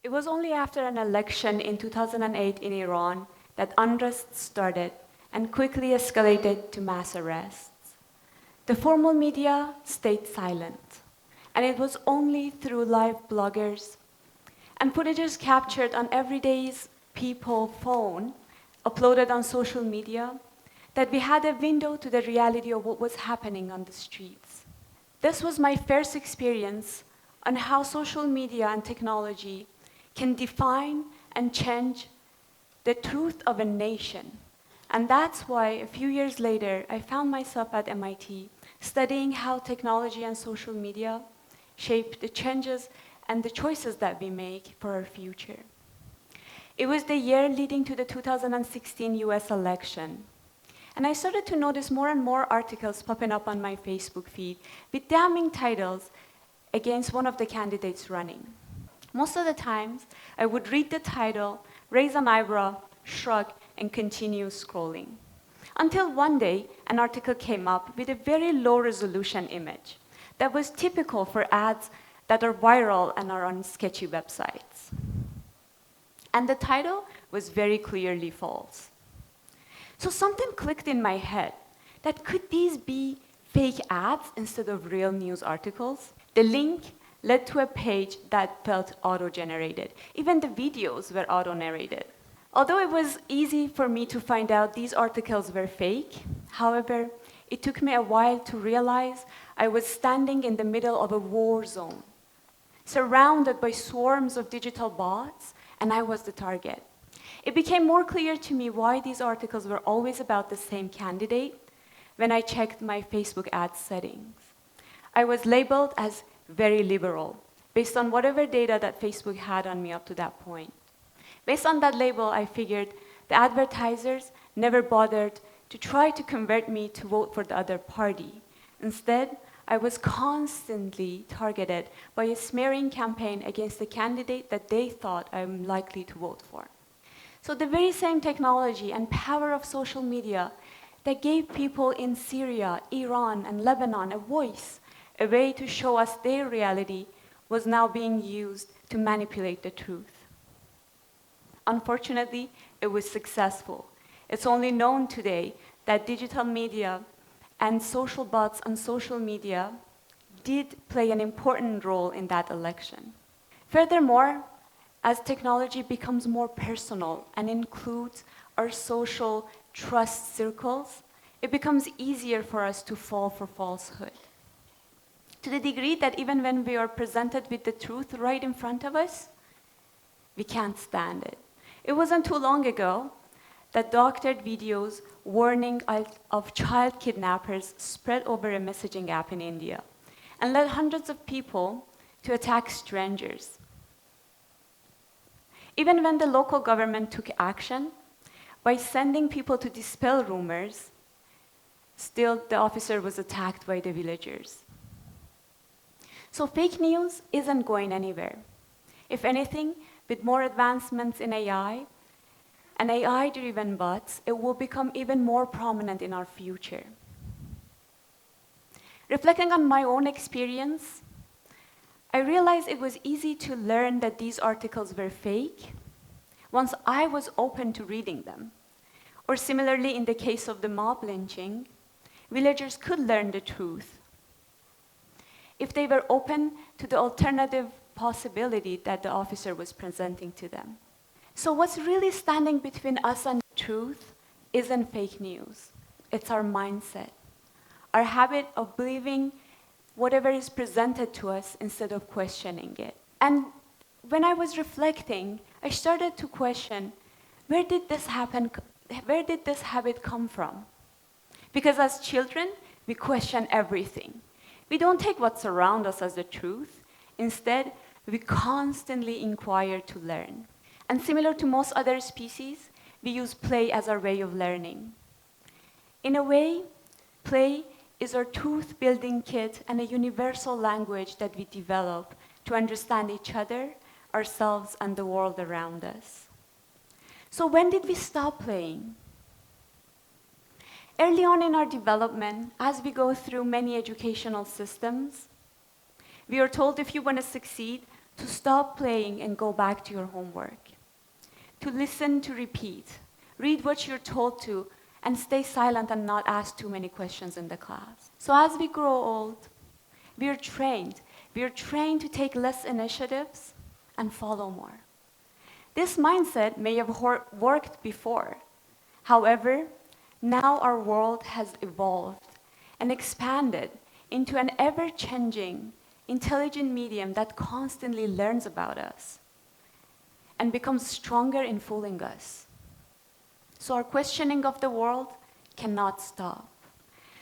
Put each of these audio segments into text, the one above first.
It was only after an election in 2008 in Iran that unrest started and quickly escalated to mass arrests. The formal media stayed silent, and it was only through live bloggers and footages captured on everyday people's phone, uploaded on social media, that we had a window to the reality of what was happening on the streets. This was my first experience on how social media and technology can define and change the truth of a nation. And that's why a few years later, I found myself at MIT studying how technology and social media shape the changes and the choices that we make for our future. It was the year leading to the 2016 US election. And I started to notice more and more articles popping up on my Facebook feed with damning titles against one of the candidates running. Most of the times, I would read the title, raise an eyebrow, shrug, and continue scrolling. Until one day, an article came up with a very low-resolution image that was typical for ads that are viral and are on sketchy websites. And the title was very clearly false. So something clicked in my head that could these be fake ads instead of real news articles? The link led to a page that felt auto-generated. Even the videos were auto-narrated. Although it was easy for me to find out these articles were fake, however, it took me a while to realize I was standing in the middle of a war zone, surrounded by swarms of digital bots, and I was the target. It became more clear to me why these articles were always about the same candidate when I checked my Facebook ad settings. I was labeled as very liberal, based on whatever data that Facebook had on me up to that point. Based on that label, I figured the advertisers never bothered to try to convert me to vote for the other party. Instead, I was constantly targeted by a smearing campaign against the candidate that they thought I'm likely to vote for. So the very same technology and power of social media that gave people in Syria, Iran, and Lebanon a voice, a way to show us their reality, was now being used to manipulate the truth. Unfortunately, it was successful. It's only known today that digital media and social bots on social media did play an important role in that election. Furthermore, as technology becomes more personal and includes our social trust circles, it becomes easier for us to fall for falsehood. To the degree that even when we are presented with the truth right in front of us, we can't stand it. It wasn't too long ago that doctored videos warning of child kidnappers spread over a messaging app in India and led hundreds of people to attack strangers. Even when the local government took action by sending people to dispel rumors, still the officer was attacked by the villagers. So fake news isn't going anywhere. If anything, with more advancements in AI and AI-driven bots, it will become even more prominent in our future. Reflecting on my own experience, I realized it was easy to learn that these articles were fake once I was open to reading them. Or similarly, in the case of the mob lynching, villagers could learn the truth if they were open to the alternative possibility that the officer was presenting to them. So what's really standing between us and the truth isn't fake news. It's our mindset, our habit of believing whatever is presented to us instead of questioning it. And when I was reflecting, I started to question, where did this habit come from? Because as children, we question everything. We don't take what's around us as the truth. Instead, we constantly inquire to learn. And similar to most other species, we use play as our way of learning. In a way, play is our truth-building kit and a universal language that we develop to understand each other, ourselves, and the world around us. So when did we stop playing? Early on in our development, as we go through many educational systems, we are told if you want to succeed, to stop playing and go back to your homework, to listen to repeat, read what you're told to, and stay silent and not ask too many questions in the class. So as we grow old, we are trained. We are trained to take less initiatives and follow more. This mindset may have worked before. However, now our world has evolved and expanded into an ever-changing, intelligent medium that constantly learns about us and becomes stronger in fooling us. So our questioning of the world cannot stop.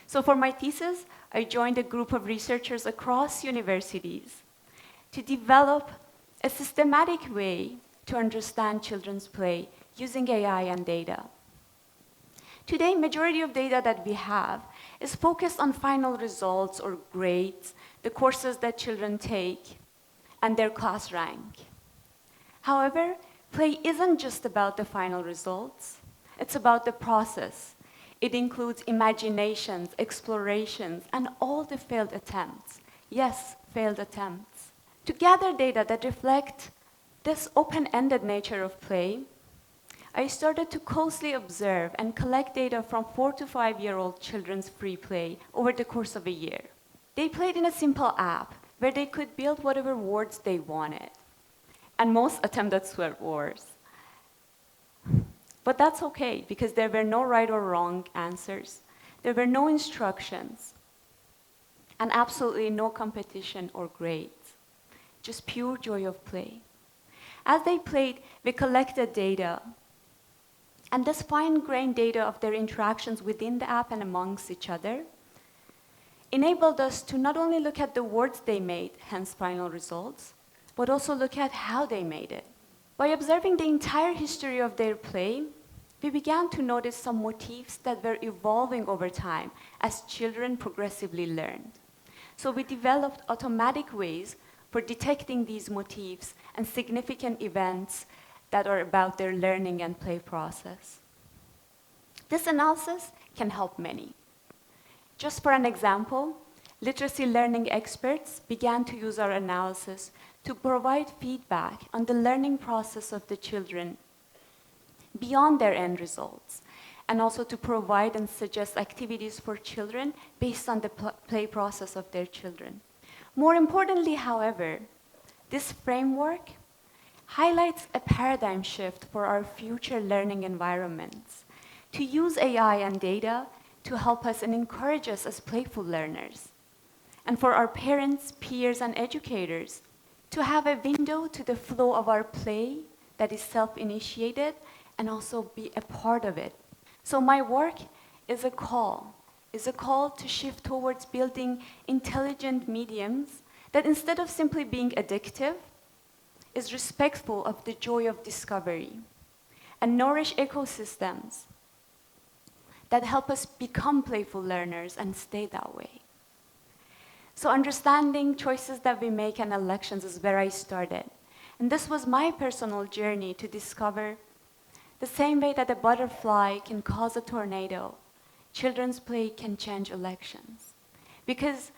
So for my thesis, I joined a group of researchers across universities to develop a systematic way to understand children's play using AI and data. Today, majority of data that we have is focused on final results or grades, the courses that children take, and their class rank. However, play isn't just about the final results. It's about the process. It includes imaginations, explorations, and all the failed attempts. Yes, failed attempts. To gather data that reflect this open-ended nature of play, I started to closely observe and collect data from 4 to 5-year-old children's free play over the course of a year. They played in a simple app where they could build whatever words they wanted. And most attempted swear words. But that's okay, because there were no right or wrong answers. There were no instructions, and absolutely no competition or grades. Just pure joy of play. As they played, we collected data. And this fine-grained data of their interactions within the app and amongst each other enabled us to not only look at the words they made, hence final results, but also look at how they made it. By observing the entire history of their play, we began to notice some motifs that were evolving over time as children progressively learned. So we developed automatic ways for detecting these motifs and significant events that are about their learning and play process. This analysis can help many. Just for an example, literacy learning experts began to use our analysis to provide feedback on the learning process of the children beyond their end results, and also to provide and suggest activities for children based on the play process of their children. More importantly, however, this framework highlights a paradigm shift for our future learning environments, to use AI and data to help us and encourage us as playful learners, and for our parents, peers, and educators to have a window to the flow of our play that is self-initiated and also be a part of it. So my work is a call to shift towards building intelligent mediums that, instead of simply being addictive, is respectful of the joy of discovery and nourish ecosystems that help us become playful learners and stay that way. So understanding choices that we make and elections is where I started. And this was my personal journey to discover the same way that a butterfly can cause a tornado, children's play can change elections. Because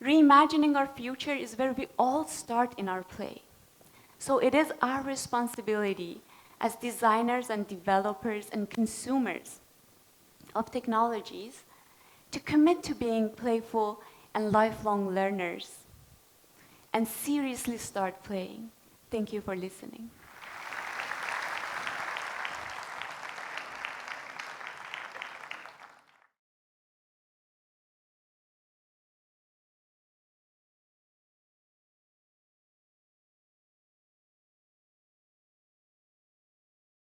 reimagining our future is where we all start in our play. So it is our responsibility as designers and developers and consumers of technologies to commit to being playful and lifelong learners and seriously start playing. Thank you for listening.